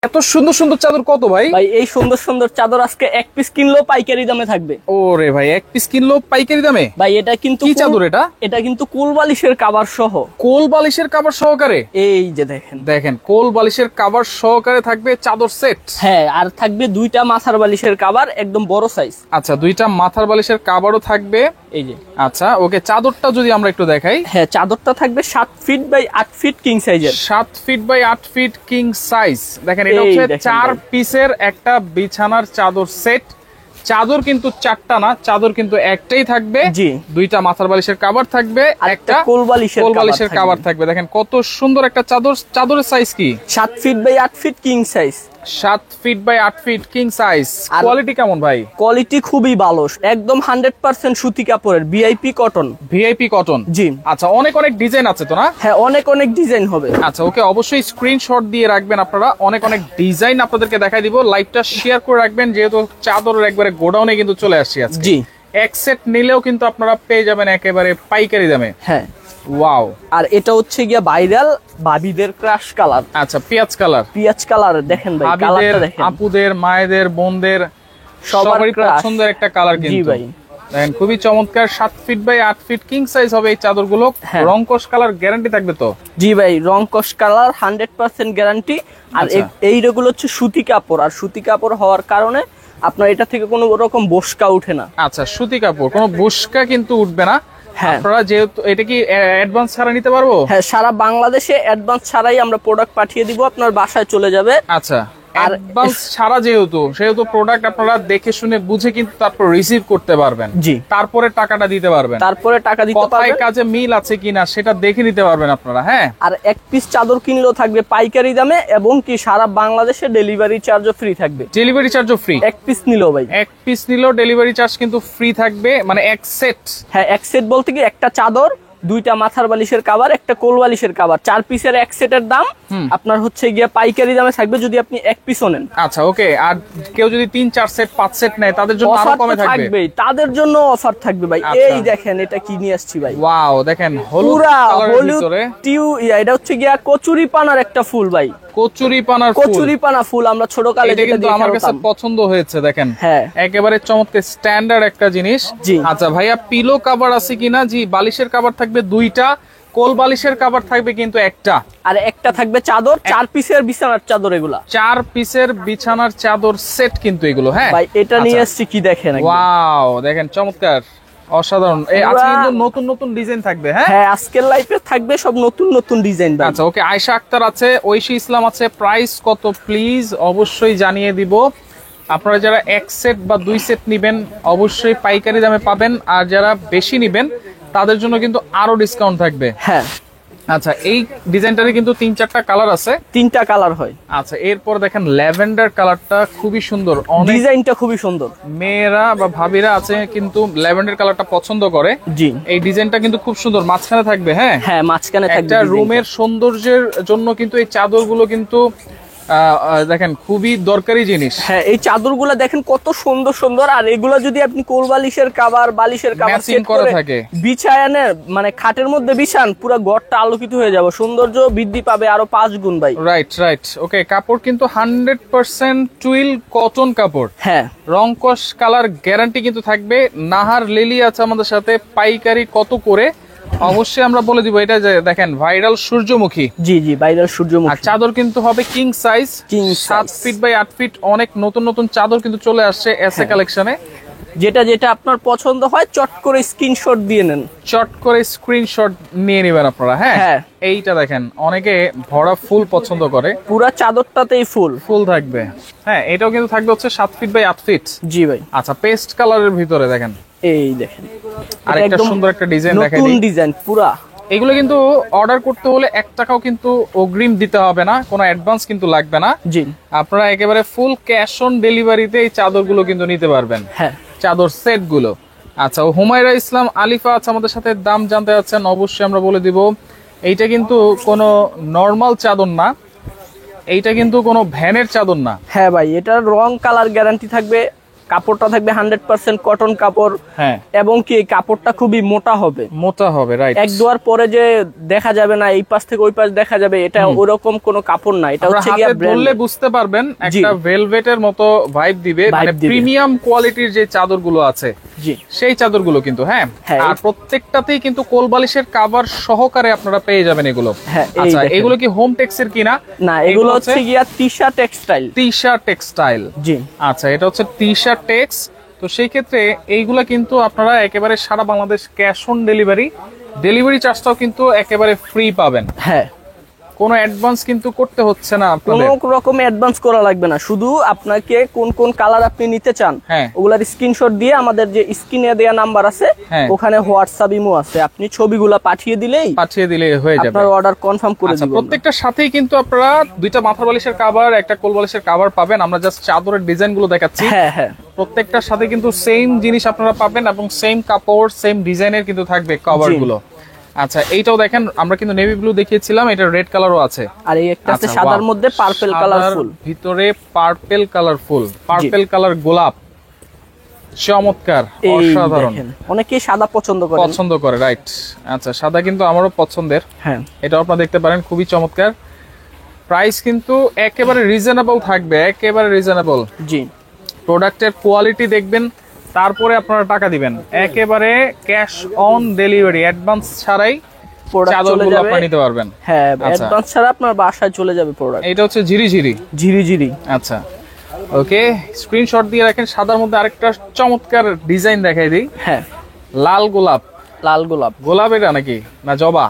এত সুন্দর সুন্দর চাদর কত ভাই? ভাই এই সুন্দর সুন্দর চাদর আজকে এক পিস কিনলেও পাইকারি দামে থাকবে। ওরে ভাই, এক পিস কিনলেও পাইকারি দামে? ভাই এটা কিন্তু কি চাদর এটা? এটা কিন্তু কোল বালিশের কভার সহ। কোল বালিশের কভার সহকারে? এই যে দেখেন দেখেন কোল বালিশের কভার সহকারে থাকবে চাদর সেট। হ্যাঁ, আর থাকবে দুইটা মাথার বালিশের কভার একদম বড় সাইজ। আচ্ছা, দুইটা মাথার বালিশের কভারও থাকবে। এই যে আচ্ছা ওকে, চাদরটা যদি আমরা একটু দেখাই। হ্যাঁ, চাদরটা থাকবে 7 ফিট বাই 8 ফিট কিং সাইজের। 7 feet by 8 feet king size. দেখেন এটা হচ্ছে 4 পিসের একটা বিছানার চাদর সেট। চাদর কিন্তু চারটা না, চাদর কিন্তু একটাই থাকবে। জি, দুইটা মাথার বালিশের কভার থাকবে, একটা কোল বালিশের কভার থাকবে। দেখেন কত সুন্দর একটা চাদর। চাদরের সাইজ কি? 7 feet by 8 feet king size. 7 feet by 8 feet king size. Quality কেমন ভাই? কোয়ালিটি খুবই ভালো, একদম 100% সুতি কাপড়ের ভিআইপি কটন। VIP cotton? জি। আচ্ছা, অনেক অনেক ডিজাইন আছে তো না? হ্যাঁ, অনেক অনেক ডিজাইন হবে। আচ্ছা ওকে, অবশ্যই স্ক্রিনশট দিয়ে রাখবেন আপনারা। অনেক অনেক ডিজাইন আপনাদেরকে দেখাই দিব। লাইভটা শেয়ার করে রাখবেন, যেহেতু চাদরের একবারে গোডাউনে কিন্তু চলে আসছে আজকে। জি, এক সেট নিলেও কিন্তু আপনারা পেয়ে যাবেন একেবারে পাইকারি দামে। হ্যাঁ ওয়াও। আর এটা হচ্ছে গিয়া ভাইরাল ভাবিদের ক্রাশ কালার। আচ্ছা, পেঁয়াজ কালার। পেঁয়াজ কালার দেখেন ভাই, কালারটা দেখেন। আপুদের, মায়েদের, বোনদের সবারই পছন্দের একটা কালার কিন্তু। জি ভাই, দেখেন খুবই চমৎকার। 7 feet by 8 feet king size হবে এই চাদরগুলো। রংকশ কালার গ্যারান্টি থাকবে তো? জি ভাই, রংকশ কালার 100% গ্যারান্টি। আর এইগুলো হচ্ছে সুতি কাপড়, আর সুতি কাপড় হওয়ার কারণে আপনার এটা থেকে কোনো রকম বসকা উঠে না। আচ্ছা, সুতি কাপড়, কোনো বসকা কিন্তু উঠবে না। হ্যাঁ, আপনারা যেহেতু এটা কি অ্যাডভান্স ছাড়া নিতে পারবো? হ্যাঁ, সারা বাংলাদেশে অ্যাডভান্স ছাড়াই আমরা প্রোডাক্ট পাঠিয়ে দিব, আপনার বাসায় চলে যাবে। আচ্ছা, অ্যাডভান্স ছাড়া যেহেতু প্রোডাক্ট আপনারা দেখে শুনে বুঝে কিন্তু তারপর রিসিভ করতে পারবেন। জি, তারপরে টাকাটা দিতে পারবেন। তারপরে টাকা দিতে পারবেন। কথায় কাজে মিল আছে কিনা সেটা দেখে নিতে পারবেন আপনারা। হ্যাঁ, আর এক পিস চাদর কিনলেও থাকবে পাইকারি দামে, এবং কি সারা বাংলাদেশে ডেলিভারি চার্জও ফ্রি থাকবে। ডেলিভারি চার্জও ফ্রি? এক পিস নিলেও ভাই, এক পিস নিলেও ডেলিভারি চার্জ কিন্তু ফ্রি থাকবে, মানে এক সেট। হ্যাঁ, এক সেট বলতে কি একটা চাদর, দুইটা মাথার বালিশের কভার, একটা কোল বালিশের কভার, 4 পিসের এক সেটের দাম আপনার হচ্ছে গিয়া পাইকারি দামে থাকবে যদি আপনি এক পিসও নেন। আচ্ছা ওকে, আর কেউ যদি 3-4 সেট 5 সেট নেয় তাদের জন্য আরো কমে থাকবে? তাদের জন্য অফার থাকবে ভাই। এই দেখেন এটা কি নিয়ে আসছি ভাই। ওয়াও, দেখেন হলুদ কালারের ভিতরে এটা হচ্ছে গিয়া কচুরি পানার একটা ফুল ভাই। কচুরি পানা ফুল আমরা ছোট কালে এটা কিন্তু আমার কাছে পছন্দ হয়েছে। দেখেন হ্যাঁ, একেবারে চমৎকার স্ট্যান্ডার্ড একটা জিনিস। আচ্ছা ভাইয়া, পিলো কভার আছে কিনা? জি, বালিশের কভার থাকবে 2টা, কোল বালিশের কভার থাকবে কিন্তু একটা, আর একটা থাকবে চাদর। 4 পিসের বিছানার চাদর, এগুলা 4 পিসের বিছানার চাদর সেট কিন্তু এগুলো। হ্যাঁ ভাই, এটা নিয়ে আসছি কি দেখেন। ওয়াও, দেখেন চমৎকার, অসাধারণ। আজকে কিন্তু নতুন নতুন ডিজাইন থাকবে। হ্যাঁ, আজকের লাইভে থাকবে সব নতুন নতুন ডিজাইন। আচ্ছা ওকে, আয়েশা আক্তার আছে, ঐশী ইসলাম আছে। প্রাইস কত প্লিজ অবশ্যই জানিয়ে দিব। আপনারা যারা এক সেট বা 2 সেট নিবেন অবশ্যই পাইকারি দামে পাবেন, আর যারা বেশি নিবেন তাদের জন্য কিন্তু আরো ডিসকাউন্ট থাকবে। হ্যাঁ, আচ্ছা, এই ডিজাইনটারে কিন্তু 3-4টা কালার আছে। 3টা কালার হয়। আচ্ছা, এরপর দেখেন ল্যাভেন্ডার কালারটা খুবই সুন্দর, ডিজাইনটা খুবই সুন্দর। মেয়েরা বা ভাবিরা আছে কিন্তু ল্যাভেন্ডার কালারটা পছন্দ করে। জি, এই ডিজাইনটা কিন্তু খুব সুন্দর, মাঝখানে থাকবে। হ্যাঁ হ্যাঁ, মাঝখানে থাকবে। একটা রুমের সৌন্দর্যের জন্য কিন্তু এই চাদরগুলো কিন্তু দেখেন খুবই দরকারি জিনিস। হ্যাঁ, এই চাদরগুলো দেখেন কত সুন্দর সুন্দর। আর এগুলো যদি আপনি কোল বালিশের কভার, বালিশের কভার সেট করে থাকে বিছায়ানে, মানে খাটের মধ্যে বিছান, পুরো ঘরটা আলোকিত হয়ে যাবে, সৌন্দর্য বৃদ্ধি পাবে আরো 5 গুণ ভাই। রাইট ওকে, কাপড় কিন্তু 100% টুইল কটন কাপড়। হ্যাঁ, রংকশ কালার গ্যারান্টি কিন্তু থাকবে। নাহার লিলি আছে আমাদের সাথে, পাইকারি কত করে অবশ্যই আমরা বলে দিব। এটা যে দেখেন ভাইরাল সূর্যমুখী। জি, ভাইরাল সূর্যমুখী। আর চাদর কিন্তু হবে king size, 7 feet by 8 feet. অনেক নতুন নতুন চাদর কিন্তু চলে আসছে এসএ কালেকশনে। যেটা আপনার পছন্দ হয় চট করে স্ক্রিনশট দিয়ে নেন, চট করে স্ক্রিনশট নিয়ে নেবেন আপনারা। হ্যাঁ, এইটা দেখেন অনেকে ভরা ফুল পছন্দ করে, পুরা চাদরটাতেই ফুল থাকবে। হ্যাঁ, এটাও কিন্তু থাকবে হচ্ছে 7 ফিট বাই 8 ফিট। জি ভাই। আচ্ছা, পেস্ট কালারের ভিতরে দেখেন, এই দেখেন আরেকটা সুন্দর একটা ডিজাইন দেখাই। নতুন ডিজাইন পুরা। এগুলো কিন্তু অর্ডার করতে হলে 1 টাকাও কিন্তু অগ্রিম দিতে হবে না, কোনো অ্যাডভান্স কিন্তু লাগবে না। জি, আপনারা একেবারে ফুল ক্যাশ অন ডেলিভারিতে এই চাদরগুলো কিন্তু নিতে পারবেন। হ্যাঁ, চাদর সেট গুলো। আচ্ছা, হুমায়রা ইসলাম আলিফা আছে আমাদের সাথে, দাম জানতে চাচ্ছেন অবশ্যই আমরা বলে দিব। এইটা কিন্তু কোনো নরমাল চাদর না, এইটা কিন্তু কোনো ভ্যানের চাদর না। হ্যাঁ ভাই, এটার রং কালার গ্যারান্টি থাকবে কাপড়টা থাকবে 100% কটন কাপড়। হ্যাঁ, এবং কি এই কাপড়টা খুবই মোটা হবে, রাইট। এক ধোয়ার পরে যে দেখা যাবে না এই পাশ থেকে ওই পাশ দেখা যাবে, এটা ওরকম কোনো কাপড় না, এটা হচ্ছে গিয়া ধরলে বুঝতে পারবেন একটা ভেলভেটের মতো ভাইব দিবে, মানে প্রিমিয়াম কোয়ালিটির যে চাদরগুলো আছে জি সেই চাদরগুলো কিন্তু। হ্যাঁ, আর প্রত্যেকটাতেই কিন্তু কোল বালিশের কভার সহকারে আপনারা পেয়ে যাবেন এগুলো। আচ্ছা, এগুলো কি হোম টেক্সের কিনা? না, এগুলো হচ্ছে গিয়া তিশা টেক্সটাইল। তিশা টেক্সটাইল, জি। আচ্ছা, এটা হচ্ছে তিশা টেক্স। তো সেই ক্ষেত্রে এইগুলা কিন্তু আপনারা একেবারে সারা বাংলাদেশ ক্যাশ অন ডেলিভারি চার্জটাও কিন্তু একেবারে ফ্রি পাবেন। হ্যাঁ, কোনো অ্যাডভান্স কিন্তু করতে হচ্ছে না, কোনো রকম অ্যাডভান্স করা লাগবে না, শুধু আপনাকে কোন কোন কালার আপনি নিতে চান ওগুলার স্ক্রিনশট দিয়ে আমাদের যে স্ক্রিনে দেয়া নাম্বার আছে ওখানে হোয়াটসঅ্যাপ ইমো আছে, আপনি ছবিগুলো পাঠিয়ে দিলেই হয়ে যাবে, আপনার অর্ডার কনফার্ম করে দিব। প্রত্যেকটার সাথেই কিন্তু আপনারা দুইটা মাথার বালিশের কভার, একটা কোল বালিশের কভার পাবেন। আমরা জাস্ট চাদরের ডিজাইন গুলো দেখাচ্ছি। হ্যাঁ হ্যাঁ, প্রত্যেকটার সাথে কিন্তু সেম জিনিস আপনারা পাবেন এবং সেম কাপড় সেম ডিজাইনের কিন্তু থাকবে কভার গুলো। আচ্ছা, এইটাও দেখেন, আমরা কিন্তু নেভি ব্লু দেখিয়েছিলাম, এটা রেড কালারও আছে, আর এই একটা আছে সাদার মধ্যে পার্পল কালারফুল, ভিতরে পার্পল কালারফুল, পার্পল কালার গোলাপ, চমৎকার, অসাধারণ। অনেকেই সাদা পছন্দ করে, রাইট। আচ্ছা, সাদা কিন্তু আমারও পছন্দের। হ্যাঁ, এটা আপনারা দেখতে পারেন, খুবই চমৎকার। প্রাইস কিন্তু একেবারে রিজনেবল থাকবে, একেবারে রিজনেবল। জি, প্রোডাক্টের কোয়ালিটি দেখবেন, তারপরে আপনারা টাকা দিবেন। একেবারে ক্যাশ অন ডেলিভারি, অ্যাডভান্স ছাড়াই চাদরগুলো আপনারা নিতে পারবেন। হ্যাঁ, অ্যাডভান্স ছাড়া আপনার বাসায় চলে যাবে প্রোডাক্ট। এটা হচ্ছে ঝিরি। আচ্ছা, ওকে, স্ক্রিনশট দিয়ে রাখেন। সাদার মধ্যে আরেকটা চমৎকার ডিজাইন দেখাই দিই। হ্যাঁ, লাল গোলাপ এটা নাকি না জবা?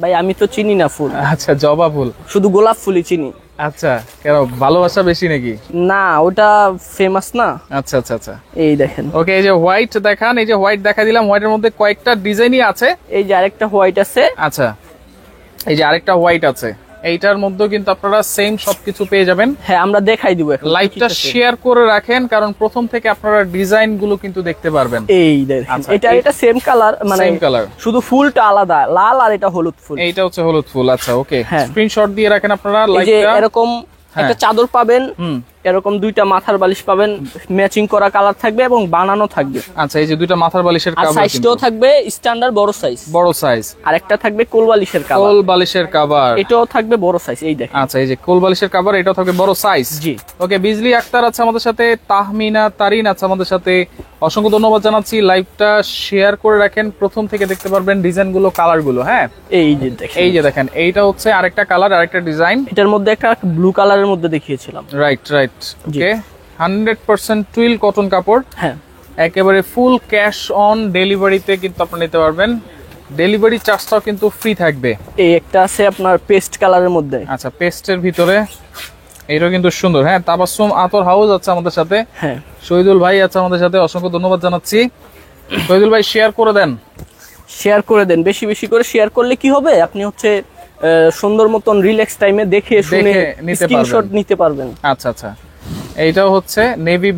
ভাই আমি তো চিনি না ফুল। আচ্ছা, জবা ফুল, শুধু গোলাপ ফুলই চিনি। আচ্ছা, কেন ভালোবাসা বেশি নাকি? না, ওটা ফেমাস না। আচ্ছা আচ্ছা আচ্ছা, এই দেখেন। ওকে, এই যে হোয়াইট দেখান, এই যে হোয়াইট দেখা দিলাম, হোয়াইটের মধ্যে কয়েকটা ডিজাইনই আছে। এই যে আরেকটা হোয়াইট আছে। আচ্ছা, এই যে আরেকটা হোয়াইট আছে, এইটার মধ্যে কিন্তু আপনারা সেম সবকিছু পেয়ে যাবেন। হ্যাঁ, আমরা দেখাই দিব। লাইভটা শেয়ার করে রাখেন, কারণ প্রথম থেকে আপনারা ডিজাইন গুলো কিন্তু দেখতে পারবেন। এই দেখেন, এটা সেম কালার, মানে সেম কালার, শুধু ফুলটা আলাদা, লাল আর এটা হলুদ ফুল। এইটা হচ্ছে হলুদ ফুল। আচ্ছা, ওকে, স্ক্রিনশট দিয়ে রাখেন আপনারা। লাইভটা এরকম একটা চাদর পাবেন, এরকম দুইটা মাথার বালিশ পাবেন, ম্যাচিং করা কালার থাকবে এবং বানানো থাকবে। আচ্ছা, এই যে দুইটা মাথার বালিশের কভার, সাইজটাও থাকবে স্ট্যান্ডার্ড বড় সাইজ, আর একটা থাকবে কোল বালিশের কভার, এটাও থাকবে বড় সাইজ। এই দেখেন। আচ্ছা, এই যে কোল বালিশের কভার, এটাও থাকবে বড় সাইজ। জি, ওকে। বিজলি আক্তার আছে আমাদের সাথে, তাহমিনা তারিন আছে আমাদের সাথে, অসংখ্য ধন্যবাদ জানাচ্ছি। লাইভটা শেয়ার করে রাখেন, প্রথম থেকে দেখতে পারবেন ডিজাইন গুলো, কালার গুলো। হ্যাঁ, এই যে দেখেন, এইটা হচ্ছে আরেকটা কালার, আরেকটা ডিজাইন। এটার মধ্যে একটা ব্লু কালারের মধ্যে দেখিয়েছিলাম। রাইট, ওকে, 100% টুইল কটন কাপড়। হ্যাঁ, একেবারে ফুল ক্যাশ অন ডেলিভারিতে কিন্তু আপনি নিতে পারবেন। ডেলিভারি চার্জটাও কিন্তু ফ্রি থাকবে। এই একটা আছে আপনার পেস্ট কালারের মধ্যে। আচ্ছা, পেস্টের ভিতরে এইটাও কিন্তু সুন্দর। হ্যাঁ, তাবাসসুম আতর হাউস আছে আমাদের সাথে। হ্যাঁ, শহীদুল ভাই আছে আমাদের সাথে, অসংখ্য ধন্যবাদ জানাচ্ছি। শহীদুল ভাই শেয়ার করে দেন, বেশি বেশি করে শেয়ার করলে কি হবে, আপনি হচ্ছে সুন্দর মতন রিল্যাক্স টাইমে দেখে শুনে স্ক্রিনশট নিতে পারবেন। আচ্ছা আচ্ছা, এইটাও হচ্ছে নেভি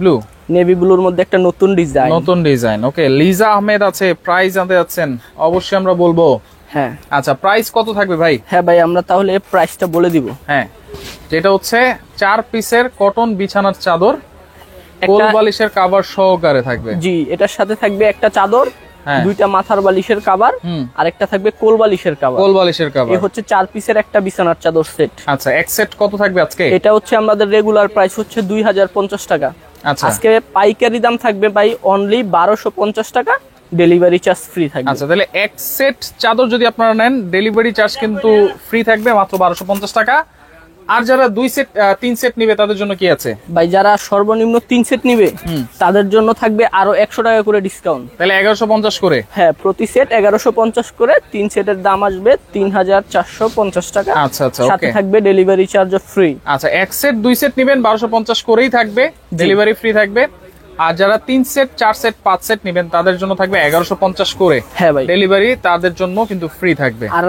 ব্লুর মধ্যে একটা নতুন ডিজাইন। ওকে, লিজা আহমেদ আছে, প্রাইস জানতে যাচ্ছেন, অবশ্যই আমরা বলবো। হ্যাঁ, আচ্ছা, প্রাইস কত থাকবে ভাই? হ্যাঁ ভাই, আমরা তাহলে প্রাইসটা বলে দিব। হ্যাঁ, যেটা হচ্ছে 4 পিসের কটন বিছানার চাদর, কোল বালিশের কভার সহকারে থাকবে। জি, এটার সাথে থাকবে একটা চাদর, দুইটা মাথার বালিশের কভার, আর একটা থাকবে কোল বালিশের কভার। এই হচ্ছে 4 পিসের একটা বিছানার চাদর সেট। আচ্ছা, এক সেট কত থাকবে আজকে? এটা হচ্ছে আমাদের রেগুলার প্রাইস হচ্ছে 2050 টাকা। আচ্ছা, আজকে পাইকারি দাম থাকবে ভাই অনলি 1250 টাকা, ডেলিভারি চার্জ ফ্রি থাকবে। আচ্ছা, তাহলে এক সেট চাদর যদি আপনারা নেন, ডেলিভারি চার্জ কিন্তু ফ্রি থাকবে, মাত্র 1250 টাকা। আর যারা 2 সেট 3 সেট নিবে তাদের জন্য কি আছে ভাই? যারা সর্বনিম্ন 3 সেট নিবে তাদের জন্য থাকবে আরো 100 টাকা করে ডিসকাউন্ট, তাহলে 1150 করে। হ্যাঁ, প্রতি সেট 1150 করে, 3 সেটের দাম আসবে 3450 টাকা। আচ্ছা আচ্ছা, ওকে, সাথে থাকবে ডেলিভারি চার্জ ফ্রি। আচ্ছা, এক সেট 2 সেট নেবেন 1250 করেই থাকবে, ডেলিভারি ফ্রি থাকবে। আর যারা 3 সেট 4 সেট 5 সেট নেবেন তাদের জন্য থাকবে 1150 করে। হ্যাঁ ভাই, ডেলিভারি তাদের জন্য কিন্তু ফ্রি থাকবে, আর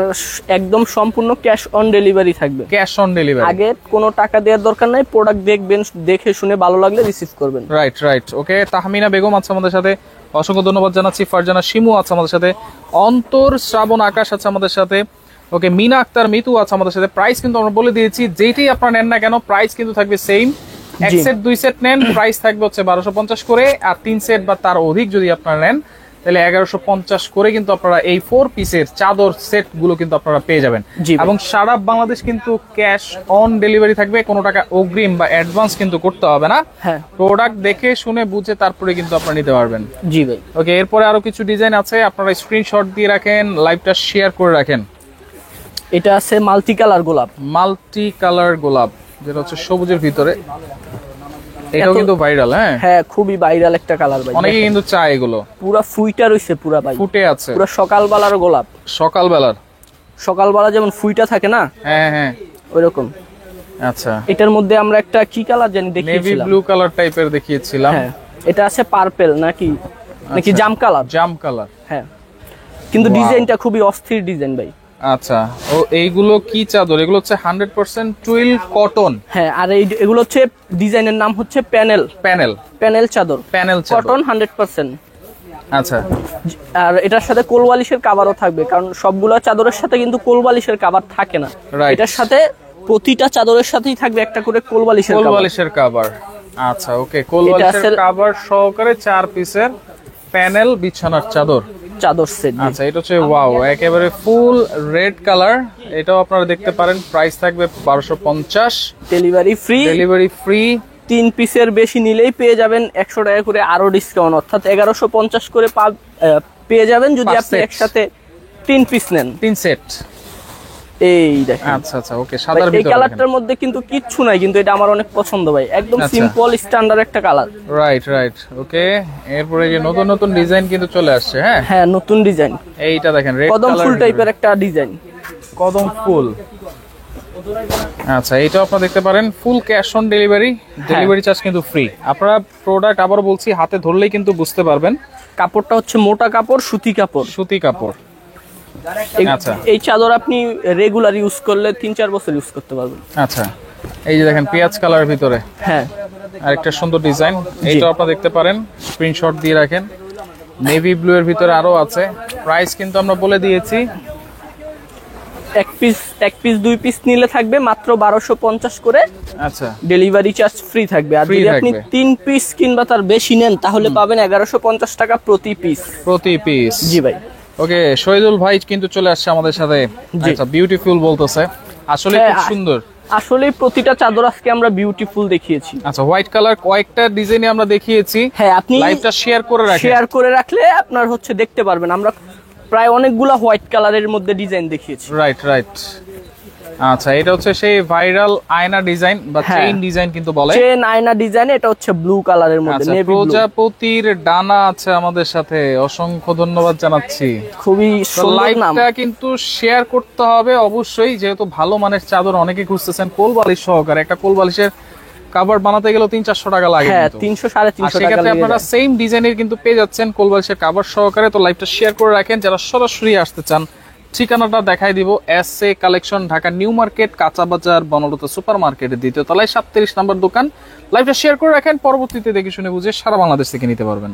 একদম সম্পূর্ণ ক্যাশ অন ডেলিভারি থাকবে। ক্যাশ অন ডেলিভারি, আগে কোনো টাকা দেওয়ার দরকার নাই, প্রোডাক্ট দেখবেন, দেখে শুনে ভালো লাগলে রিসিভ করবেন। রাইট, ওকে। তাহমিনা বেগম আছে আমাদের সাথে, অসংখ্য ধন্যবাদ জানাচ্ছি। ফারজানা শিমু আছে আমাদের সাথে, অন্তর শ্রাবণ আকাশ আছে আমাদের সাথে, ওকে। মিনা আক্তার মিতু আছে আমাদের সাথে। প্রাইস কিন্তু আমরা বলে দিয়েছি, যেটাই আপনারা নেন না কেন প্রাইস কিন্তু থাকবে সেম। এক সেট 2 সেট নেন প্রাইস থাকবে হচ্ছে 1250 করে, আর 3 সেট বা তার অধিক যদি আপনারা নেন তাহলে 1150 করে কিন্তু আপনারা এই 4 পিসের চাদর সেট গুলো কিন্তু আপনারা পেয়ে যাবেন। এবং সারা বাংলাদেশ কিন্তু ক্যাশ অন ডেলিভারি থাকবে, কোনো টাকা অগ্রিম বা অ্যাডভান্স কিন্তু করতে হবে না। হ্যাঁ, প্রোডাক্ট দেখে শুনে বুঝে তারপরে কিন্তু আপনারা নিতে পারবেন। জি ভাই। ওকে, এরপরে আরো কিছু ডিজাইন আছে, আপনারা স্ক্রিনশট দিয়ে রাখেন, লাইভটা শেয়ার করে রাখেন। এটা আছে মাল্টি কালার গোলাপ, মাল্টি কালার গোলাপ যেটা হচ্ছে সবুজের ভিতরে, এটাও কিন্তু ভাইরাল। হ্যাঁ, খুবই ভাইরাল একটা কালার ভাই, অনেকে কিন্তু চায় এগুলো। পুরা ফুইটা রইছে, পুরা ভাই ফুটে আছে, পুরা সকালবেলার গোলাপ। সকালবেলা যেমন ফুইটা থাকে না, হ্যাঁ হ্যাঁ ওইরকম। আচ্ছা, এটার মধ্যে আমরা একটা কি কালার জানি দেখিয়েছিলাম, নেভি ব্লু কালার টাইপের দেখিয়েছিলাম। হ্যাঁ, এটা আছে পার্পল নাকি নাকি জাম কালার, জাম কালার। হ্যাঁ, কিন্তু ডিজাইনটা খুবই অস্থির ডিজাইন ভাই। আচ্ছা, ও এইগুলো কি চাদর? এগুলো হচ্ছে 100% টুইল কটন। হ্যাঁ, আর এগুলো হচ্ছে ডিজাইনের নাম হচ্ছে প্যানেল চাদর, কটন 100%। আচ্ছা, আর এটার সাথে কোলবালিশের কভারও থাকবে, কারণ সবগুলা চাদরের সাথে কিন্তু কোলবালিশের কভার থাকে না। এটার সাথে প্রতিটা চাদরের সাথেই থাকবে একটা করে কোলবালিশের কভার। আচ্ছা, ওকে, কোলবালিশের কভার সহকারে 4 পিসের প্যানেল বিছানার চাদর সেট। আচ্ছা, এটা হচ্ছে ওয়াও, একেবারে ফুল রেড কালার। এটাও আপনারা দেখতে পারেন, প্রাইস থাকবে 1250, ডেলিভারি ফ্রি। 3 পিসের বেশি নিলেই পেয়ে যাবেন 100 টাকা করে আরো ডিসকাউন্ট, অর্থাৎ 1150 করে পেয়ে যাবেন যদি আপনি একসাথে 3 পিস নেন, 3 সেট। এই দেখেন। আচ্ছা আচ্ছা, ওকে, সাদার ভিতরে এই কালারটার মধ্যে কিন্তু কিচ্ছু নাই, কিন্তু এটা আমার অনেক পছন্দ ভাই, একদম সিম্পল স্ট্যান্ডার্ড একটা কালার। রাইট, ওকে। এরপরে যে নতুন নতুন ডিজাইন কিন্তু চলে আসছে। হ্যাঁ, নতুন ডিজাইন। এইটা দেখেন, রেড কদম ফুল টাইপের একটা ডিজাইন, কদম ফুল। আচ্ছা, এইটাও আপনারা দেখতে পারেন, full cash on delivery charge কিন্তু ফ্রি। আপনারা প্রোডাক্ট আবার বলছি হাতে ধরলেই কিন্তু বুঝতে পারবেন। কাপড়টা হচ্ছে মোটা কাপড়, সুতি কাপড়। আচ্ছা, এই চাদর আপনি রেগুলার ইউজ করলে 3-4 বছর ইউজ করতে পারবেন। আচ্ছা, এই যে দেখেন পেঁয়াজ কালারের ভিতরে, হ্যাঁ, আরেকটা সুন্দর ডিজাইন, এইটাও আপনারা দেখতে পারেন, স্ক্রিনশট দিয়ে রাখেন। নেভি ব্লু এর ভিতরে আরো আছে, প্রাইস কিন্তু আমরা বলে দিয়েছি। এক পিস 2 পিস নিলে থাকবে মাত্র 1250 করে। আচ্ছা, ডেলিভারি চার্জ ফ্রি থাকবে। আর যদি আপনি 3 পিস কিংবা তার বেশি নেন তাহলে পাবেন 1150 টাকা প্রতি পিস। জি ভাই। ওকে, শহীদুল ভাই কিন্তু চলে আসছে আমাদের সাথে। আচ্ছা, বিউটিফুল বলতেছে, আসলে খুব সুন্দর। আসলে প্রতিটা চাদর আজকে আমরা বিউটিফুল দেখিয়েছি। আচ্ছা, হোয়াইট কালার কয়েকটা ডিজাইনে আমরা দেখিয়েছি। হ্যাঁ, আপনি লাইভটা শেয়ার করে রাখলে আপনার হচ্ছে দেখতে পারবেন, আমরা প্রায় অনেকগুলা হোয়াইট কালারের মধ্যে ডিজাইন দেখিয়েছি। রাইট। আচ্ছা, এটা হচ্ছে সেই ভাইরাল আয়না ডিজাইন বা চেইন ডিজাইন কিন্তু বলে, চেইন আয়না ডিজাইন। এটা হচ্ছে ব্লু কালারের মধ্যে নেভি ব্লু। প্রজাপতির ডানা আছে আমাদের সাথে, অসংখ্য ধন্যবাদ জানাচ্ছি। খুবই সুন্দর নাম। লাইভটা কিন্তু শেয়ার করতে হবে অবশ্যই, যেহেতু ভালো মানের চাদর অনেকে খুঁজতেছেন, কোলবালিশ সহকারে। একটা কোলবালিশের কভার বানাতে গেলে 300-400 টাকা লাগে। হ্যাঁ, 300-350 টাকা লাগে। আপনারা সেম ডিজাইনের কিন্তু পেয়ে যাচ্ছেন কোলবালিশের কভার সহকারে। তো লাইভটা শেয়ার করে রাখেন, যারা সরাসরি আসতে চান ঠিকানাটা দেখাই দিব। SA collection, Dhaka new market, কাঁচা বাজার, বনলতা সুপার মার্কেটের 2য় তলায় 37 নম্বর দোকান। লাইভটা শেয়ার করে রাখেন, পরবর্তীতে দেখে শুনে বুঝে সারা বাংলাদেশ থেকে নিতে পারবেন।